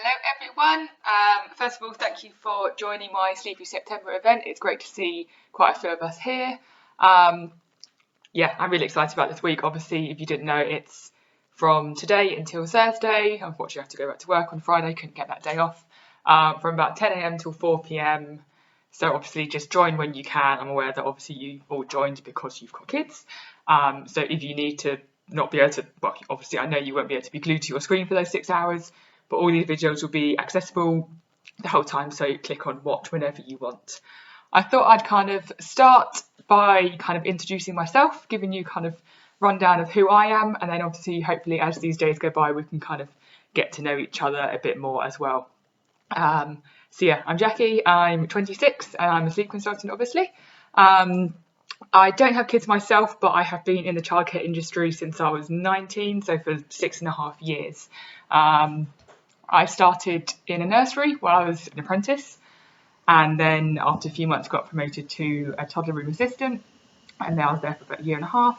Hello everyone. First of all, thank you for joining my Sleepy September event. It's great to see quite a few of us here. I'm really excited about this week. Obviously, if you didn't know, it's from today until Thursday. Unfortunately, I have to go back to work on Friday, couldn't get that day off. From about 10 a.m. till 4 p.m. So obviously just join when you can. I'm aware that obviously you all joined because you've got kids. So if you need to not be able to, well, obviously I know you won't be able to be glued to your screen for those 6 hours, but all these videos will be accessible the whole time, so click on watch whenever you want. I thought I'd kind of start by kind of introducing myself, giving you kind of rundown of who I am, and then obviously hopefully as these days go by we can kind of get to know each other a bit more as well. I'm Jackie, I'm 26 and I'm a sleep consultant obviously. I don't have kids myself, but I have been in the childcare industry since I was 19, so for 6.5 years. I started in a nursery while I was an apprentice, and then after a few months got promoted to a toddler room assistant, and then I was there for about a year and a half,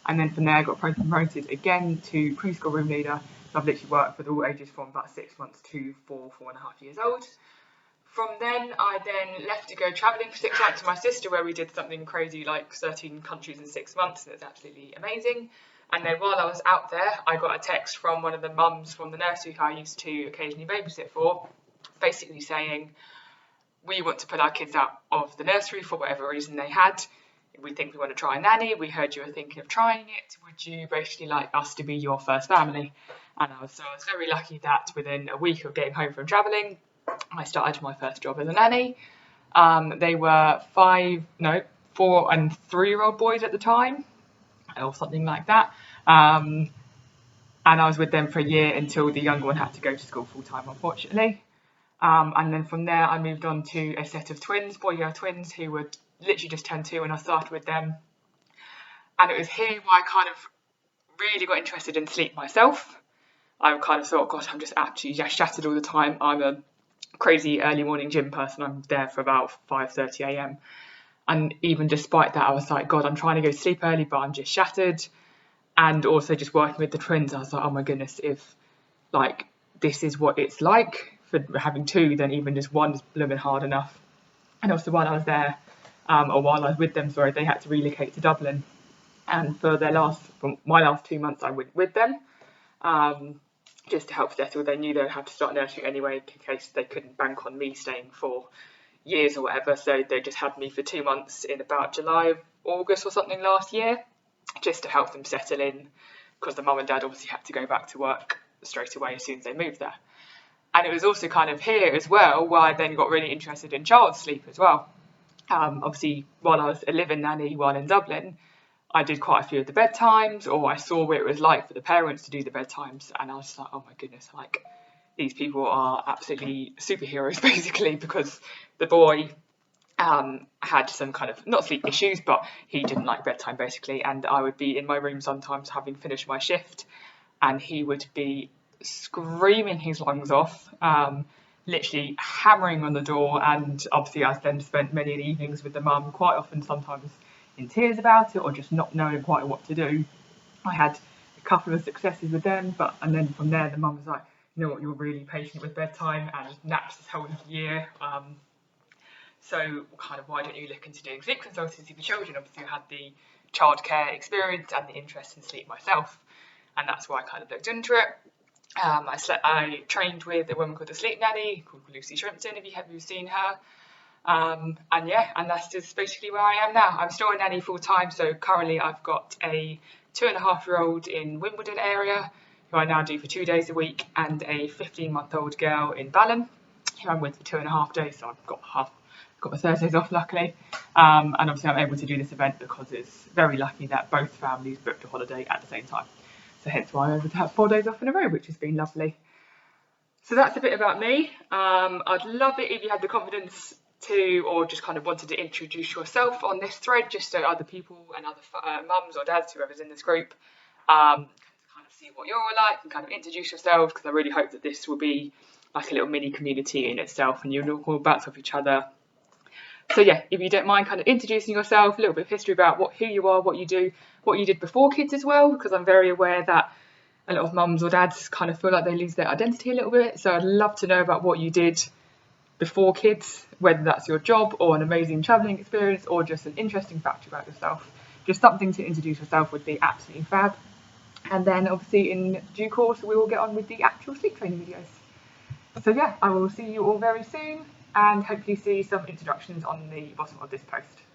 and then from there I got promoted again to preschool room leader. So I've literally worked with all ages from about 6 months to 4.5 years old. From then I left to go travelling for 6 months with my sister, where we did something crazy like 13 countries in 6 months, and it's absolutely amazing. And then while I was out there, I got a text from one of the mums from the nursery who I used to occasionally babysit for, basically saying, we want to put our kids out of the nursery for whatever reason they had. We think we want to try a nanny. We heard you were thinking of trying it. Would you basically like us to be your first family? And I was very lucky that within a week of getting home from travelling, I started my first job as a nanny. They were 4 and 3-year-old boys at the time, or something like that. And I was with them for a year until the younger one had to go to school full time, unfortunately. And then from there, I moved on to a set of twins, boy-girl twins, who were literally just turned 2 when I started with them. And it was here where I kind of really got interested in sleep myself. I kind of thought, gosh, I'm just absolutely shattered all the time. I'm a crazy early morning gym person. I'm there for about 5:30 a.m. And even despite that, I was like, God, I'm trying to go to sleep early, but I'm just shattered. And also just working with the twins, I was like, oh my goodness, if like this is what it's like for having 2, then even just 1 is blooming hard enough. And also while I was there, while I was with them, they had to relocate to Dublin. And for my last 2 months, I went with them, just to help settle. They knew they would have to start nursing anyway in case they couldn't bank on me staying for years or whatever. So they just had me for 2 months in about July, August or something last year, just to help them settle in, because the mum and dad obviously had to go back to work straight away as soon as they moved there. And it was also kind of here as well where I then got really interested in child sleep as well. Obviously, while I was a live-in nanny while in Dublin, I did quite a few of the bedtimes, or I saw what it was like for the parents to do the bedtimes, and I was just like, oh my goodness, like these people are absolutely superheroes basically, because the boy had some kind of, not sleep issues, but he didn't like bedtime basically, and I would be in my room sometimes having finished my shift, and he would be screaming his lungs off, literally hammering on the door. And obviously I then spent many evenings with the mum, quite often sometimes in tears about it or just not knowing quite what to do. I had a couple of successes with them, and then from there the mum was like, you know what, you're really patient with bedtime and naps this whole year. So kind of why don't you look into doing sleep consultancy for children? Obviously I had the childcare experience and the interest in sleep myself, and that's why I kind of looked into it. I trained with a woman called the Sleep Nanny, called Lucy Shrimpton, if you've seen her. And that's just basically where I am now. I'm still a nanny full time, so currently I've got a 2.5-year-old in Wimbledon area, who I now do for 2 days a week, and a 15-month-old girl in Balham, who I'm with for 2.5 days, so I've got my Thursdays off luckily. And obviously I'm able to do this event because it's very lucky that both families booked a holiday at the same time. So hence why I'm able to have 4 days off in a row, which has been lovely. So that's a bit about me. I'd love it if you had the confidence to, or just kind of wanted to introduce yourself on this thread, just so other people and other mums or dads, whoever's in this group, kind of see what you're all like and kind of introduce yourself, because I really hope that this will be like a little mini community in itself and you'll all bounce off each other. So yeah, if you don't mind kind of introducing yourself, a little bit of history about who you are, what you do, what you did before kids as well, because I'm very aware that a lot of mums or dads kind of feel like they lose their identity a little bit. So I'd love to know about what you did before kids, whether that's your job or an amazing travelling experience or just an interesting fact about yourself. Just something to introduce yourself would be absolutely fab. And then obviously in due course we will get on with the actual sleep training videos. So yeah, I will see you all very soon and hopefully see some introductions on the bottom of this post.